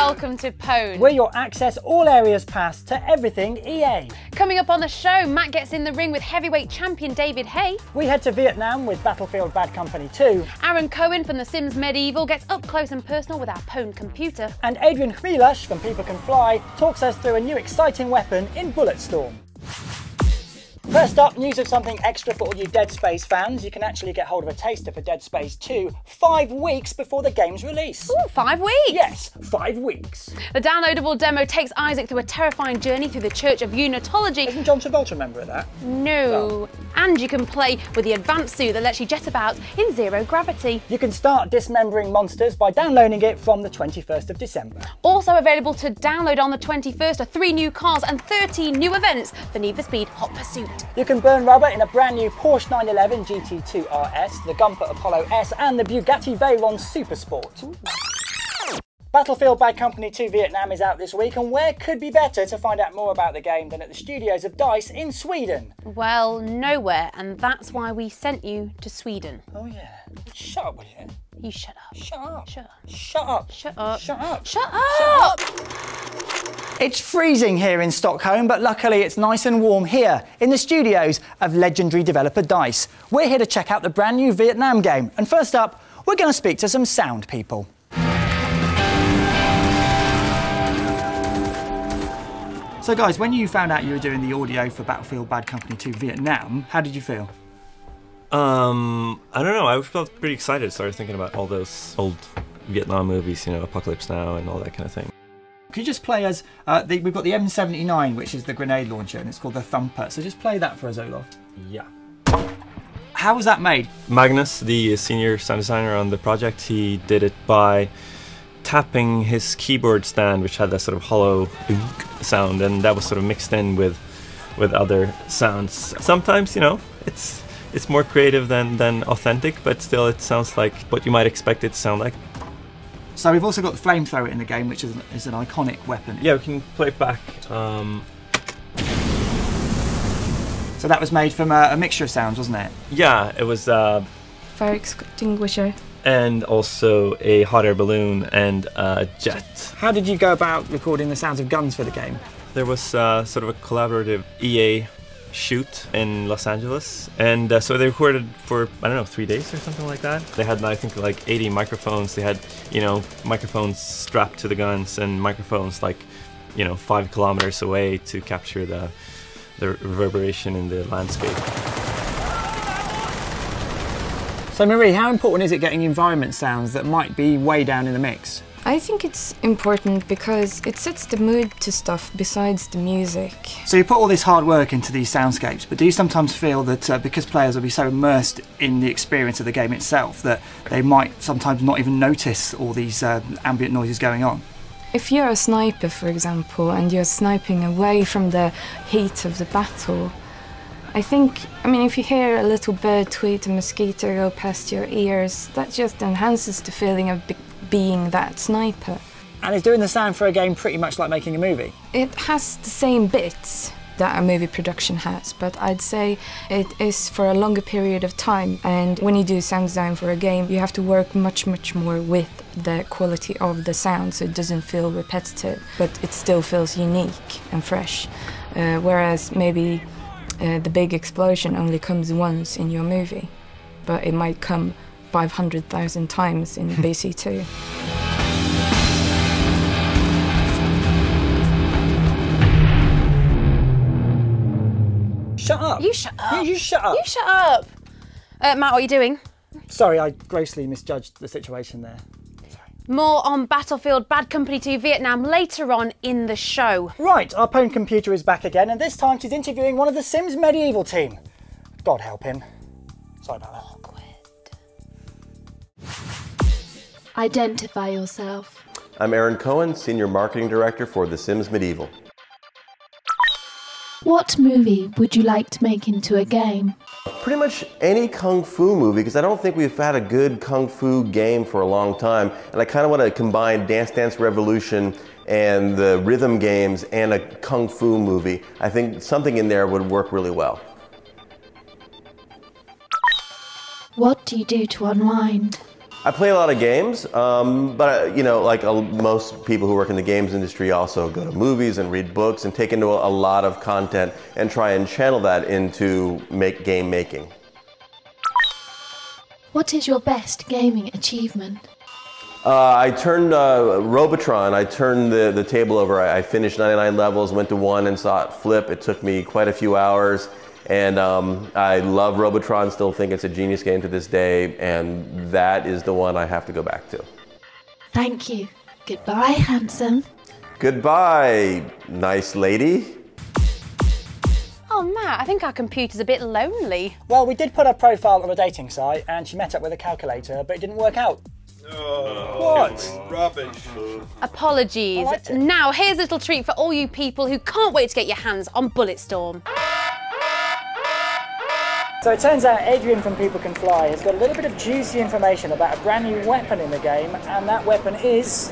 welcome to PWNED. We're your access all areas pass to everything EA. Coming up on the show, Matt gets in the ring with Heavyweight Champion David Haye. We head to Vietnam with Battlefield Bad Company 2. Aaron Cohen from The Sims Medieval gets up close and personal with our PWNED computer. And Adrian Chmielash from People Can Fly talks us through a new exciting weapon in Bulletstorm. First up, news of something extra for all you Dead Space fans. You can actually get hold of a taster for Dead Space 2 5 weeks before the game's release. Ooh, 5 weeks? Yes, 5 weeks. The downloadable demo takes Isaac through a terrifying journey through the Church of Unitology. Isn't John Travolta a member of that? No. Oh. And you can play with the advanced suit that lets you jet about in zero gravity. You can start dismembering monsters by downloading it from the 21st of December. Also available to download on the 21st are 3 new cars and 13 new events for Need for Speed Hot Pursuit. You can burn rubber in a brand new Porsche 911 GT2 RS, the Gumper Apollo S and the Bugatti Veyron Supersport. Ooh. Battlefield Bad Company 2 Vietnam is out this week, and where could be better to find out more about the game than at the studios of DICE in Sweden? Well, nowhere, and that's why we sent you to Sweden. Oh yeah. Shut up, will you? You shut up. Shut up. Shut up. Shut up. Shut up. Shut up. Shut up. It's freezing here in Stockholm, but luckily it's nice and warm here in the studios of legendary developer DICE. We're here to check out the brand new Vietnam game, and first up, we're going to speak to some sound people. So guys, when you found out you were doing the audio for Battlefield Bad Company 2 Vietnam, how did you feel? I don't know, I felt pretty excited. Started thinking about all those old Vietnam movies, you know, Apocalypse Now and all that kind of thing. Could you just play us, we've got the M79, which is the grenade launcher, and it's called the Thumper, so just play that for us, Olof. Yeah. How was that made? Magnus, the senior sound designer on the project, he did it by tapping his keyboard stand, which had that sort of hollow sound, and that was sort of mixed in with other sounds. Sometimes, you know, it's more creative than authentic, but still it sounds like what you might expect it to sound like. So we've also got the flamethrower in the game, which is an iconic weapon. Yeah, we can play it back. So that was made from a mixture of sounds, wasn't it? Yeah, it was fire extinguisher. And also a hot air balloon and a jet. How did you go about recording the sounds of guns for the game? There was sort of a collaborative EA shoot in Los Angeles, and so they recorded for, I don't know, 3 days or something like that. They had, I think, like 80 microphones. They had, you know, microphones strapped to the guns and microphones like, you know, 5 kilometers away to capture the reverberation in the landscape. So Marie, how important is it getting environment sounds that might be way down in the mix? I think it's important because it sets the mood to stuff besides the music. So you put all this hard work into these soundscapes, but do you sometimes feel that because players will be so immersed in the experience of the game itself that they might sometimes not even notice all these ambient noises going on? If you're a sniper, for example, and you're sniping away from the heat of the battle, I mean, if you hear a little bird tweet, a mosquito go past your ears, that just enhances the feeling of being that sniper. And is doing the sound for a game pretty much like making a movie? It has the same bits that a movie production has, but I'd say it is for a longer period of time. And when you do sound design for a game, you have to work much more with the quality of the sound, so it doesn't feel repetitive, but it still feels unique and fresh. Whereas maybe the big explosion only comes once in your movie, but it might come 500,000 times in BC2. Shut up! You shut up! You shut up! You shut up! Matt, what are you doing? Sorry, I grossly misjudged the situation there. Sorry. More on Battlefield Bad Company 2 Vietnam later on in the show. Right, our PWNED computer is back again, and this time she's interviewing one of the Sims Medieval team. God help him. Sorry about that. Identify yourself. I'm Aaron Cohen, Senior Marketing Director for The Sims Medieval. What movie would you like to make into a game? Pretty much any Kung Fu movie, because I don't think we've had a good Kung Fu game for a long time, and I kind of want to combine Dance Dance Revolution and the rhythm games and a Kung Fu movie. I think something in there would work really well. What do you do to unwind? I play a lot of games, but you know, like most people who work in the games industry also go to movies and read books and take into a lot of content and try and channel that into game making. What is your best gaming achievement? I turned Robotron, I turned the table over. I finished 99 levels, went to 1 and saw it flip. It took me quite a few hours. And I love Robotron, still think it's a genius game to this day, and that is the one I have to go back to. Thank you. Goodbye, handsome. Goodbye, nice lady. Oh, Matt, I think our computer's a bit lonely. Well, we did put her profile on a dating site and she met up with a calculator, but it didn't work out. What? Rubbish. Apologies. I liked it. Now, here's a little treat for all you people who can't wait to get your hands on Bulletstorm. So it turns out Adrian from People Can Fly has got a little bit of juicy information about a brand new weapon in the game, and that weapon is...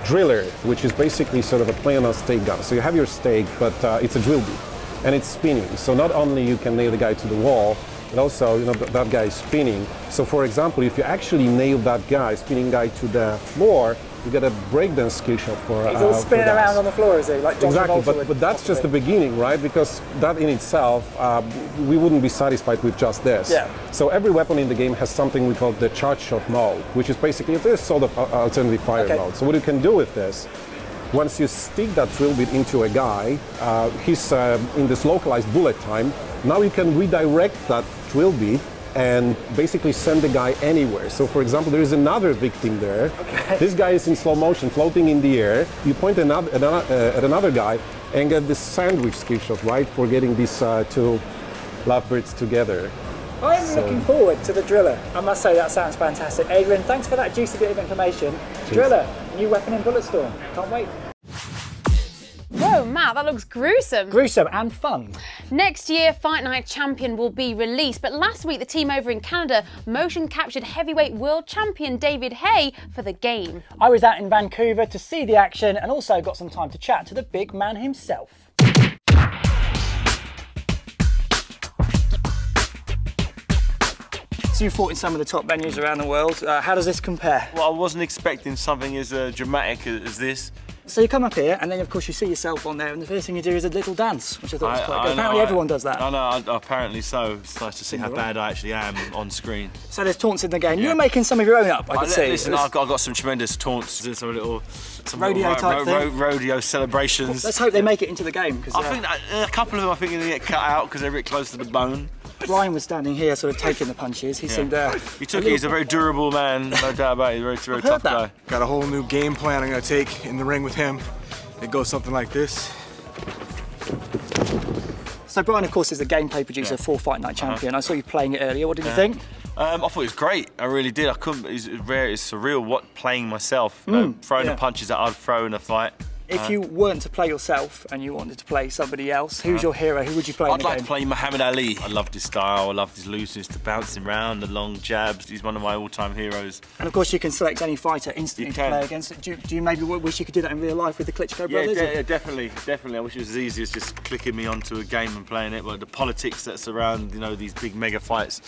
Driller, which is basically sort of a play on a stake gun. So you have your stake, but it's a drill bit, and it's spinning. So not only you can nail the guy to the wall, but also, you know, that guy is spinning. So for example, if you actually nail that guy, spinning guy to the floor, you get a breakdance skill shot for He's all spinning around on the floor, is he? Like John exactly, Travolta but that's just the beginning, right? Because that in itself, we wouldn't be satisfied with just this. Yeah. So every weapon in the game has something we call the charge shot mode, which is basically this sort of alternative fire mode. So what you can do with this, once you stick that drill bit into a guy, he's in this localized bullet time. Now you can redirect that drill bit and basically send the guy anywhere. So for example, there is another victim there. Okay. This guy is in slow motion, floating in the air. You point at another guy and get this sandwich skill shot, right, for getting these two lovebirds together. I'm looking forward to the Driller. I must say that sounds fantastic. Adrian, thanks for that juicy bit of information. Cheers. Driller, new weapon in Bulletstorm. Can't wait. Whoa, Matt, that looks gruesome. Gruesome and fun. Next year, Fight Night Champion will be released, but last week the team over in Canada motion captured heavyweight world champion David Haye for the game. I was out in Vancouver to see the action and also got some time to chat to the big man himself. So you fought in some of the top venues around the world. How does this compare? Well, I wasn't expecting something as dramatic as this. So you come up here and then of course you see yourself on there and the first thing you do is a little dance, which I thought was quite good. Apparently everyone does that. I know, apparently so. It's nice to see how bad I actually am on screen. So there's taunts in the game. You were making some of your own up, I could see. Listen, I've got some tremendous taunts, some rodeo type thing. Rodeo celebrations. Let's hope they make it into the game. I think a couple of them I think are going to get cut out because they're a bit close to the bone. Ryan was standing here sort of taking the punches. He seemed he's a very durable man, no doubt about it. He's a very tough guy. Got a whole new game plan I'm going to take in the ring with him. It goes something like this. So Brian, of course, is the gameplay producer for Fight Night Champion. I saw you playing it earlier. What did you think? I thought it was great. I really did. I couldn't. It's surreal. Playing myself, throwing the punches that I'd throw in a fight. If you weren't to play yourself and you wanted to play somebody else, who's your hero? Who would you play in the game? I'd like to play Muhammad Ali. I loved his style, I loved his looseness, the bouncing around, the long jabs. He's one of my all-time heroes. And of course you can select any fighter instantly to play against. Do you maybe wish you could do that in real life with the Klitschko brothers? Yeah, definitely. I wish it was as easy as just clicking me onto a game and playing it, but the politics that surround, you know, these big mega fights,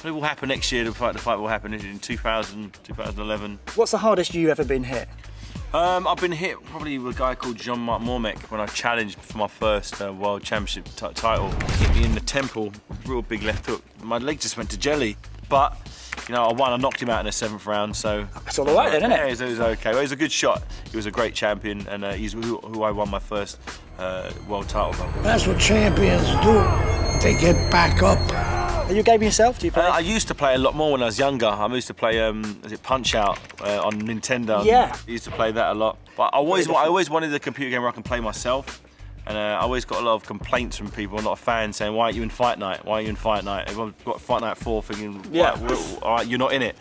it will happen next year. The fight will happen in 2011. What's the hardest you've ever been hit? I've been hit probably with a guy called Jean-Marc Mormec when I challenged for my first World Championship title. He hit me in the temple, real big left hook. My leg just went to jelly, but you know, I won. I knocked him out in the 7th round, so that's all right then, isn't it? Yeah, it was okay. Well, he was a good shot. He was a great champion, and he's who I won my first world title from. That's what champions do. They get back up. Are you a gamer yourself? Do you play? I used to play a lot more when I was younger. I used to play, is it Punch Out on Nintendo? Yeah. I used to play that a lot. But I always wanted a computer game where I can play myself. And I always got a lot of complaints from people, a lot of fans saying, why aren't you in Fight Night? Why are you in Fight Night? Everyone's got Fight Night 4 thinking, all right, you're not in it.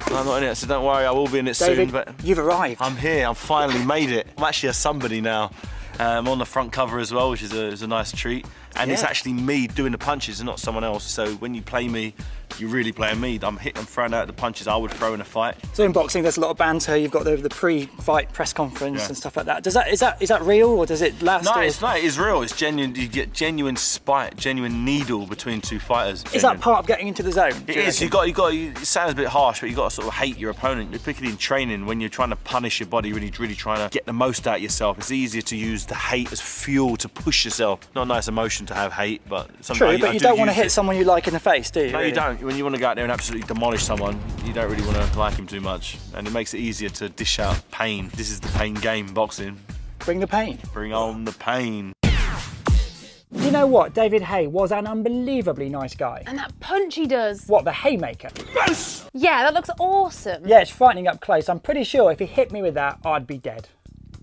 I'm not in it, so don't worry, I will be in it David, soon. But you've arrived. I'm here, I've finally made it. I'm actually a somebody now. I'm on the front cover as well, which is a nice treat. And it's actually me doing the punches and not someone else. So when you play me, you're really playing me. I'm throwing out the punches I would throw in a fight. So in boxing, there's a lot of banter. You've got the pre-fight press conference and stuff like that. Is that real, or does it last? No, it's not. It's real. It's genuine. You get genuine spite, genuine needle between two fighters. Is that part of getting into the zone? It is. It sounds a bit harsh, but you got to sort of hate your opponent. Particularly in training, when you're trying to punish your body, really trying to get the most out of yourself. It's easier to use the hate as fuel to push yourself. Not a nice emotion to have hate, but sometimes. True, but you don't want to hit someone you like in the face, do you? No, you don't. When you want to go out there and absolutely demolish someone, you don't really want to like him too much, and it makes it easier to dish out pain. This is the pain game, boxing. Bring the pain. Bring on the pain. Do you know what? David Haye was an unbelievably nice guy. And that punch he does. What, the haymaker? Yes! Yeah, that looks awesome. Yeah, it's frightening up close. I'm pretty sure if he hit me with that, I'd be dead.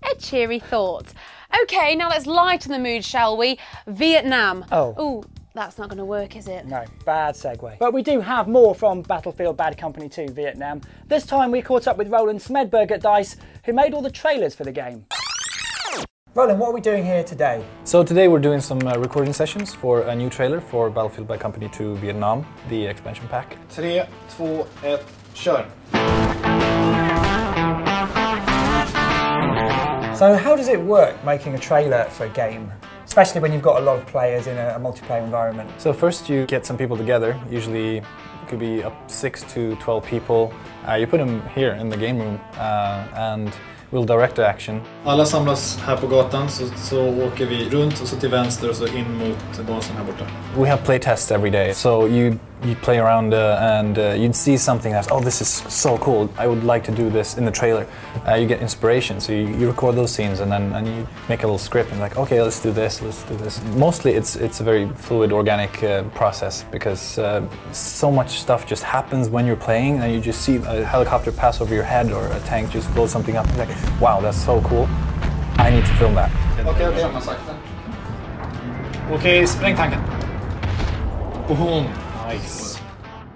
A cheery thought. Okay, now let's lighten the mood, shall we? Vietnam. Oh. Ooh, that's not going to work, is it? No, bad segue. But we do have more from Battlefield Bad Company 2 Vietnam. This time we caught up with Roland Smedberg at DICE, who made all the trailers for the game. Roland, what are we doing here today? So today we're doing some recording sessions for a new trailer for Battlefield Bad Company 2 Vietnam, the expansion pack. 3, 2, 1, kör! So how does it work making a trailer for a game? Especially when you've got a lot of players in a multiplayer environment. So first you get some people together, usually it could be up 6 to 12 people. You put them here in the game room and we'll direct the action. Alla samlas här på gatan, så åker vi runt och så till vänster och så in mot basen här borta. We have play tests every day, so you play around and you'd see something that's, oh, this is so cool, I would like to do this in the trailer. You get inspiration, so you record those scenes and you make a little script and like, okay, let's do this. Mostly it's a very fluid, organic process because so much stuff just happens when you're playing and you just see a helicopter pass over your head or a tank just blow something up and like, wow, that's so cool. I need to film that. Okej, spräng tanken. Boom. Nice.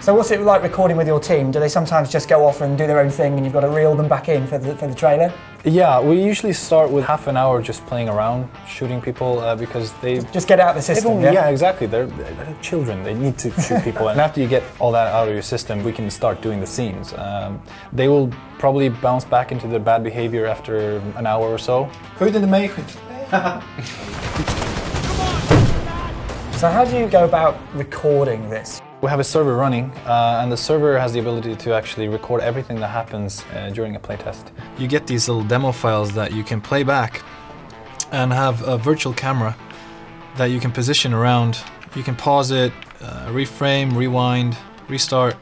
So what's it like recording with your team? Do they sometimes just go off and do their own thing and you've got to reel them back in for the trailer? Yeah, we usually start with half an hour just playing around, shooting people because they... Just get out of the system, yeah? Yeah, exactly. They're children. They need to shoot people. And after you get all that out of your system, we can start doing the scenes. They will probably bounce back into their bad behavior after an hour or so. Skjut inte mig, So how do you go about recording this? We have a server running, and the server has the ability to actually record everything that happens during a playtest. You get these little demo files that you can play back and have a virtual camera that you can position around. You can pause it, reframe, rewind, restart.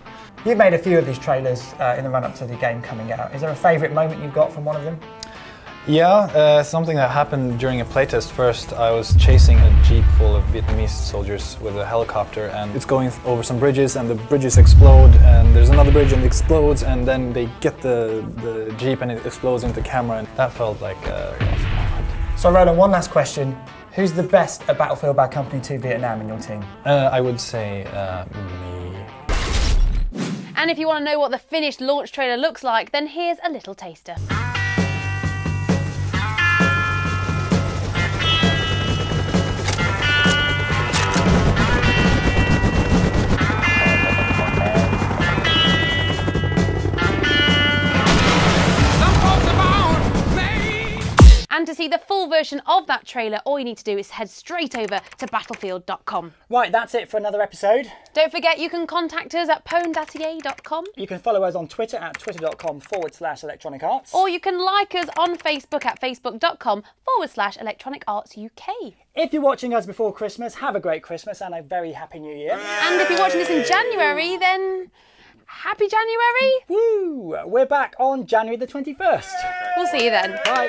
You've made a few of these trailers in the run-up to the game coming out. Is there a favourite moment you've got from one of them? Yeah, something that happened during a playtest first. I was chasing a jeep full of Vietnamese soldiers with a helicopter and it's going over some bridges and the bridges explode and there's another bridge and it explodes and then they get the jeep and it explodes into camera and that felt like awesome. So Roland, one last question. Who's the best at Battlefield Bad Company 2 Vietnam in your team? I would say me. And if you want to know what the finished launch trailer looks like, then here's a little taster. And to see the full version of that trailer, all you need to do is head straight over to battlefield.com. Right, that's it for another episode. Don't forget you can contact us at PWNED.com. You can follow us on Twitter at twitter.com/electronic arts. Or you can like us on Facebook at facebook.com/electronic arts UK. If you're watching us before Christmas, have a great Christmas and a very happy New Year. And if you're watching this in January, then happy January! Woo! We're back on January the 21st. We'll see you then. Bye.